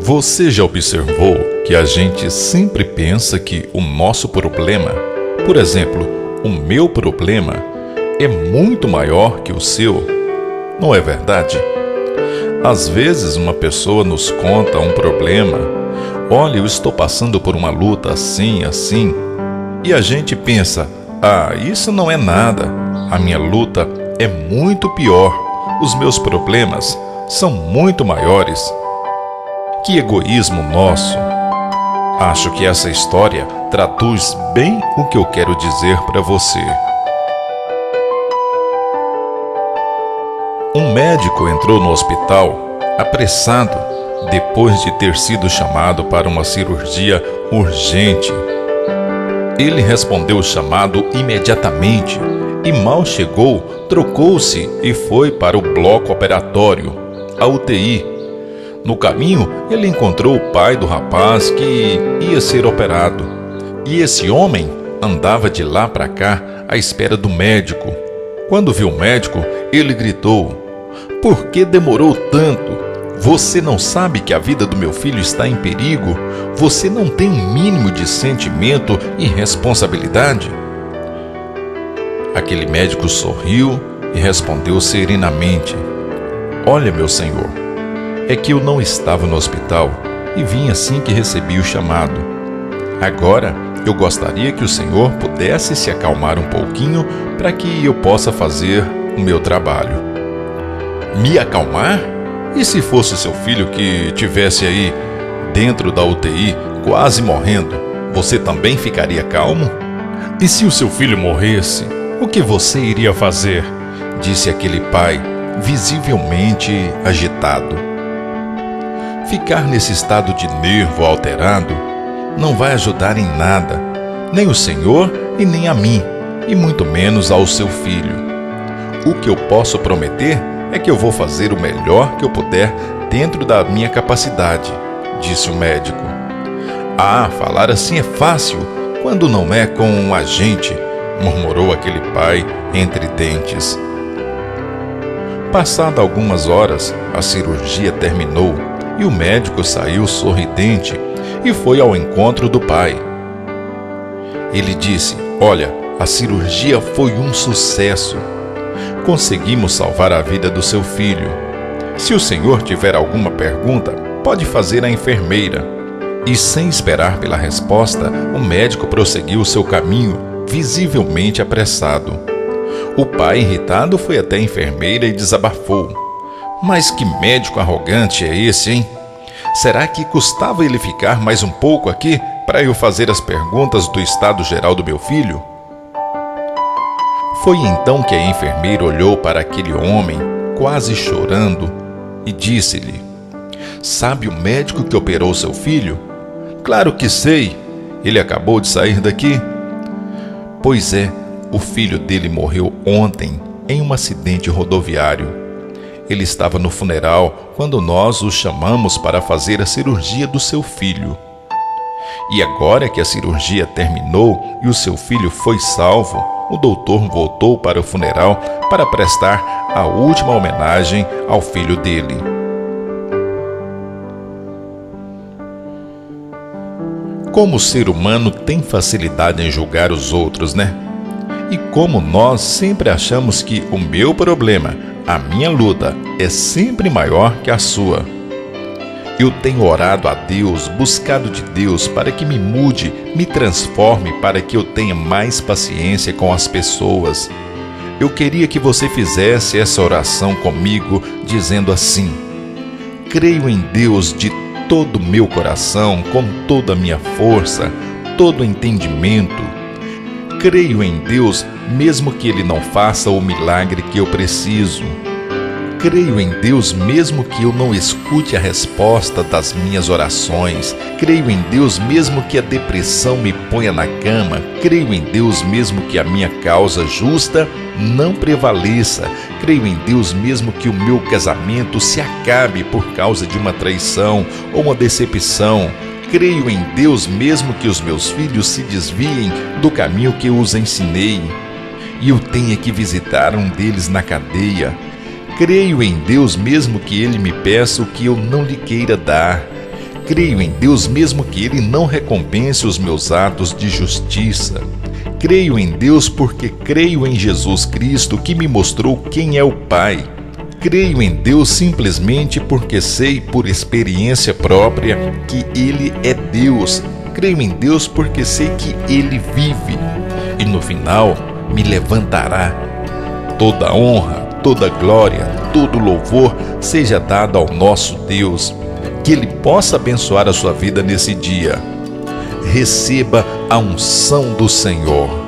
Você já observou que a gente sempre pensa que o nosso problema, por exemplo, o meu problema, é muito maior que o seu? Não é verdade? Às vezes uma pessoa nos conta um problema: olha, eu estou passando por uma luta assim, e a gente pensa: isso não é nada, a minha luta é muito pior, os meus problemas são muito maiores. Que egoísmo nosso! Acho que essa história traduz bem o que eu quero dizer para você. Um médico entrou no hospital apressado depois de ter sido chamado para uma cirurgia urgente. Ele respondeu o chamado imediatamente e mal chegou, trocou-se e foi para o bloco operatório, a UTI. No caminho, ele encontrou o pai do rapaz que ia ser operado. E esse homem andava de lá para cá à espera do médico. Quando viu o médico, ele gritou: "Por que demorou tanto? Você não sabe que a vida do meu filho está em perigo? Você não tem um mínimo de sentimento e responsabilidade?" Aquele médico sorriu e respondeu serenamente: "Olha, meu senhor, é que eu não estava no hospital e vim assim que recebi o chamado. Agora, eu gostaria que o senhor pudesse se acalmar um pouquinho para que eu possa fazer o meu trabalho." Me acalmar? E se fosse seu filho que tivesse aí dentro da UTI, quase morrendo, você também ficaria calmo? E se o seu filho morresse, o que você iria fazer? Disse aquele pai, visivelmente agitado. Ficar nesse estado de nervo alterado não vai ajudar em nada, nem o senhor e nem a mim, e muito menos ao seu filho. O que eu posso prometer é que eu vou fazer o melhor que eu puder dentro da minha capacidade, disse o médico. Falar assim é fácil, quando não é com a gente, murmurou aquele pai entre dentes. Passado algumas horas, a cirurgia terminou e o médico saiu sorridente e foi ao encontro do pai. Ele disse: "Olha, a cirurgia foi um sucesso. Conseguimos salvar a vida do seu filho. Se o senhor tiver alguma pergunta, pode fazer à enfermeira." E sem esperar pela resposta, o médico prosseguiu seu caminho, visivelmente apressado. O pai, irritado, foi até a enfermeira e desabafou: "Mas que médico arrogante é esse, hein? Será que custava ele ficar mais um pouco aqui para eu fazer as perguntas do estado geral do meu filho?" Foi então que a enfermeira olhou para aquele homem, quase chorando, e disse-lhe: "Sabe o médico que operou seu filho?" "Claro que sei. Ele acabou de sair daqui." "Pois é, o filho dele morreu ontem em um acidente rodoviário. Ele estava no funeral quando nós o chamamos para fazer a cirurgia do seu filho. E agora que a cirurgia terminou e o seu filho foi salvo, o doutor voltou para o funeral para prestar a última homenagem ao filho dele." Como o ser humano tem facilidade em julgar os outros, né? E como nós sempre achamos que o meu problema, a minha luta, é sempre maior que a sua. Eu tenho orado a Deus, buscado de Deus para que me mude, me transforme, para que eu tenha mais paciência com as pessoas. Eu queria que você fizesse essa oração comigo, dizendo assim: "Creio em Deus de todo o meu coração, com toda a minha força, todo o entendimento. Creio em Deus, mesmo que Ele não faça o milagre que eu preciso. Creio em Deus, mesmo que eu não escute a resposta das minhas orações. Creio em Deus, mesmo que a depressão me ponha na cama. Creio em Deus, mesmo que a minha causa justa não prevaleça. Creio em Deus, mesmo que o meu casamento se acabe por causa de uma traição ou uma decepção. Creio em Deus, mesmo que os meus filhos se desviem do caminho que eu os ensinei e eu tenha que visitar um deles na cadeia. Creio em Deus, mesmo que Ele me peça o que eu não lhe queira dar. Creio em Deus mesmo que Ele não recompense os meus atos de justiça. Creio em Deus porque creio em Jesus Cristo que me mostrou quem é o Pai. Creio em Deus simplesmente porque sei por experiência própria que Ele é Deus. Creio em Deus porque sei que Ele vive e no final me levantará. Toda honra, toda glória, todo louvor seja dado ao nosso Deus. Que Ele possa abençoar a sua vida nesse dia. Receba a unção do Senhor.